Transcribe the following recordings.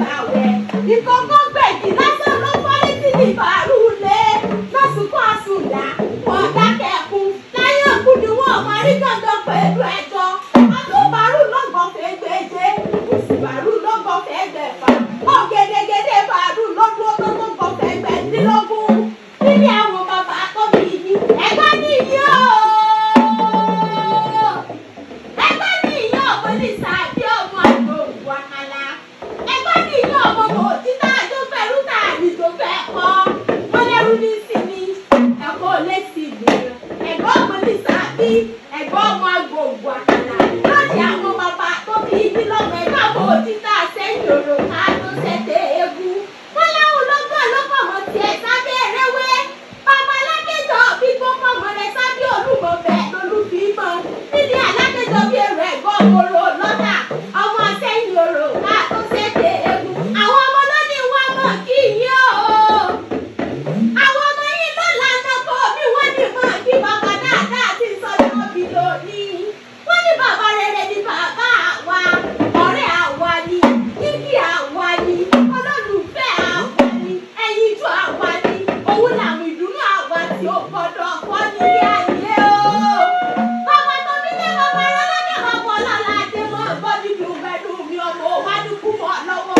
gbàwẹ̀. Ìkókó gbèjì lásán ló fọ́lé sí ní Ìbàrú lé. Lọ́sùnkún àsùnjà, wọ́n dákẹ́ ẹkún. Láyé òkú ni wọ́n máa rí gángan pẹ̀lú ẹjọ́. Àtúbàrú lọ́gbọ̀n fẹ́ gbèjé. Ìbàrú lọ́gbọ̀n fẹ́ gbẹ̀fà. Ọ̀gẹ̀dẹ̀gẹ̀dẹ̀ Ìbàrú lọ́dún tó lọ́gbọ̀n fẹ́ gbẹ̀dínlógún. Nílé àwọn bàbá tó bí mi, ẹgbẹ́ ní iye ooo. Ẹgbẹ́ ní iye ọmọ ní sàbí ọmọ àgbò wàhálà. Ẹgbẹ́ ní iye ọmọ kò títà tó fẹ́rú tàbí tó fẹ́ kọ́. Wọ́n lẹ́rú ní sinmi, ẹ̀kọ́ lé sí ìgbìyànjú. Ẹgbẹ́ ọmọ ní sàbí, ẹgbẹ́ ọmọ àgbò wàhálà. Lọ́ọ̀dì àwọn bàbá tó bí mi lọ́mọ ẹgbẹ́ kò títà sẹ́yìn òrò ká tó ṣẹ̀tẹ̀ eégún. Wọ́n láwọn lọ́gbọ̀n lọ́gbọ̀n mọ̀ tiẹ̀ sábẹ́ ẹ̀rẹ́wé. Bàbá alákẹ́jọ́ bí gbogbo ọmọ rẹ̀ sábẹ́ olúmọ̀fẹ́ lolúfíìmọ̀. Nílé alákẹ́jọ́ bí èrò ẹ̀gbọ́n òrò lọ́tà. Ọmọ sẹ́yìn òrò ká tó ṣẹ̀tẹ̀ eégún. Àwọn ọmọ lónìí wá mọ̀ kí yín o. Àwọn ọmọ yín ló lànà kó bí wọ́n ní mọ̀ kí bàbá dáadáa ti sọjọ́ bí lónìí. Wọ́n ní bàbá rere ni bàbá àwa. Ọ̀rẹ́ àwa ni, kíkí àwa ni, olólùfẹ́ àwa ni, ẹyinjú àwa ni. Òun làwọn ìdùnnú àwa tí ó gbọdọ̀ fọ́ nílé ayé o. Bàbá tó bí lé bàbá rẹ̀ lọ́dẹ̀ bàbá ọlọ́lá adé mọ́ bọ́ nínú mẹ́nu mi ọmọ òwádùkú mọ́ lọ́wọ́.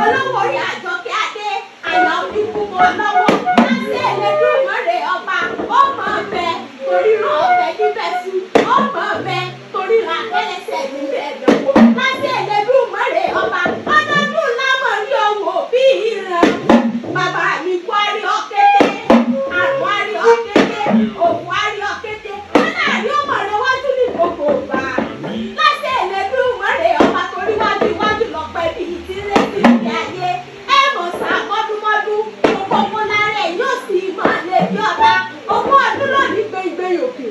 Olówó orí àjọkẹ́ adé, àyà òdìkú mọ́ lọ́wọ́. Láti Ẹlẹ́dùmarè ọba, ó mọ̀ bẹ́ torí rán ọbẹ̀ níbẹ̀ sí. Ó mọ̀ bẹ́ torí ra tẹ́lẹsẹ̀ níbẹ̀ lọ́wọ́. Láti Ẹlẹ́dùmarè ọba, ọdọọdún lámọ̀ rí owó bí ìran. Bàbá mi kú àrí ọ̀kété, àrùn àrí ọ̀kété, òkú àrí ọ̀kété. Wọ́n náà rí ọmọ rẹ̀ wájú ní gbogbo ìgbà. Láti Ẹlẹ́dùmarè ọba torí wájú iwájú lọ́pẹ́ bí ìdílé ti ní ayé. Ẹ mọ̀ sá mọ́dúnmọ́dún, gbogbo ọmọ lára ẹ̀ yóò sì máa lè bí ọ̀tá. Ogún ọdún lónìí gbé ìgbé yòókè.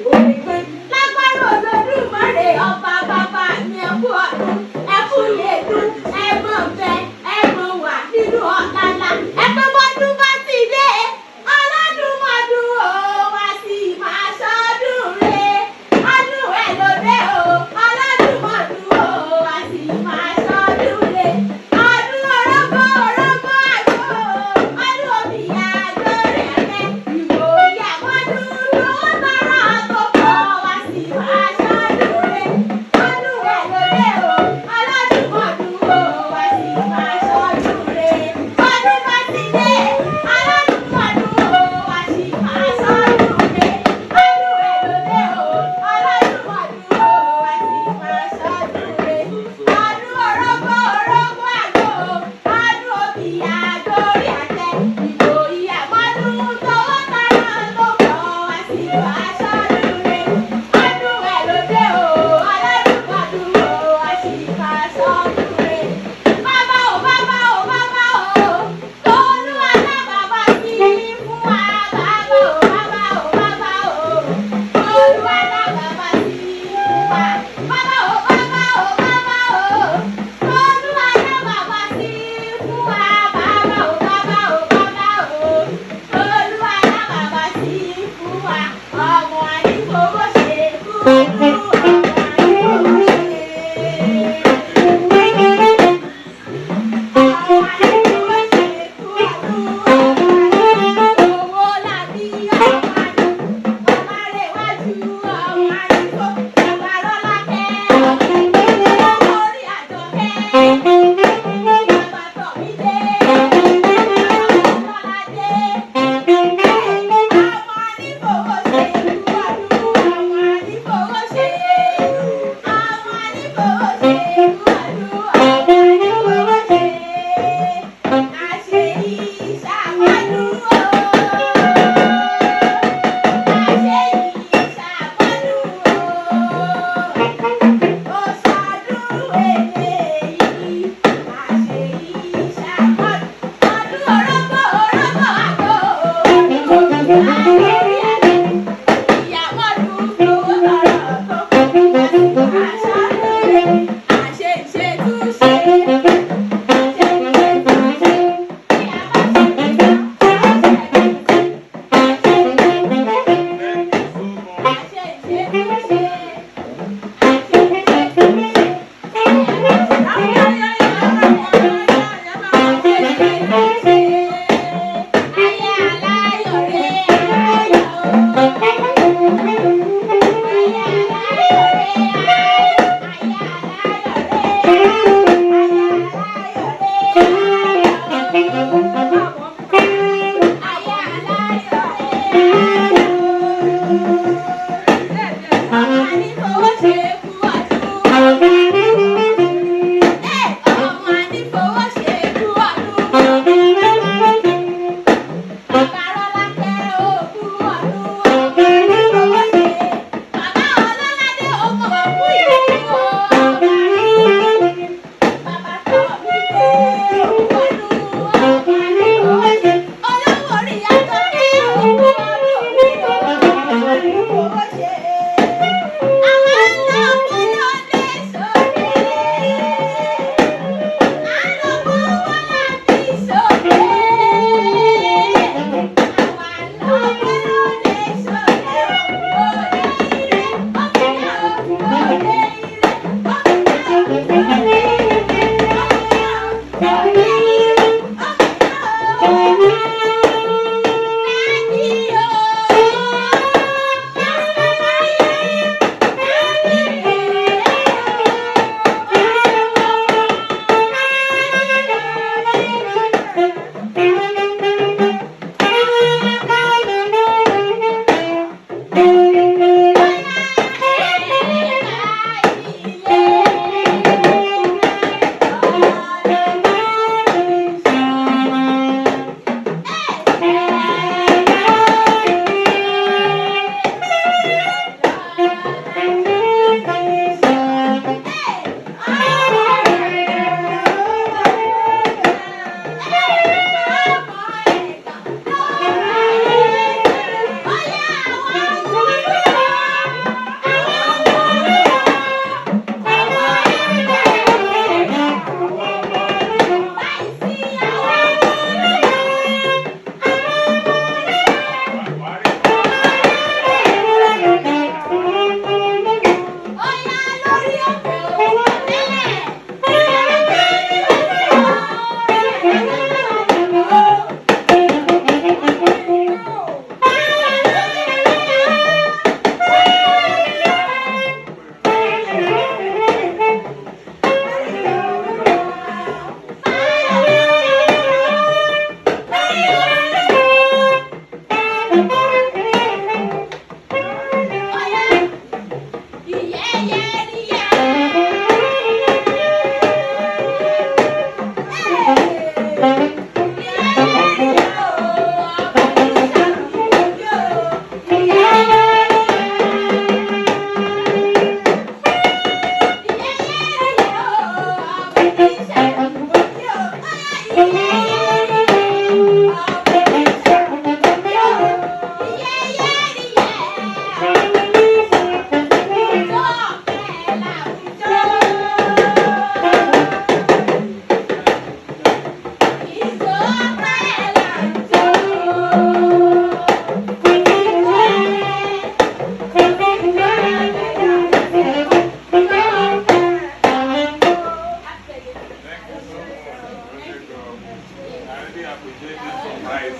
really appreciate this surprise.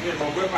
Yeah, but we're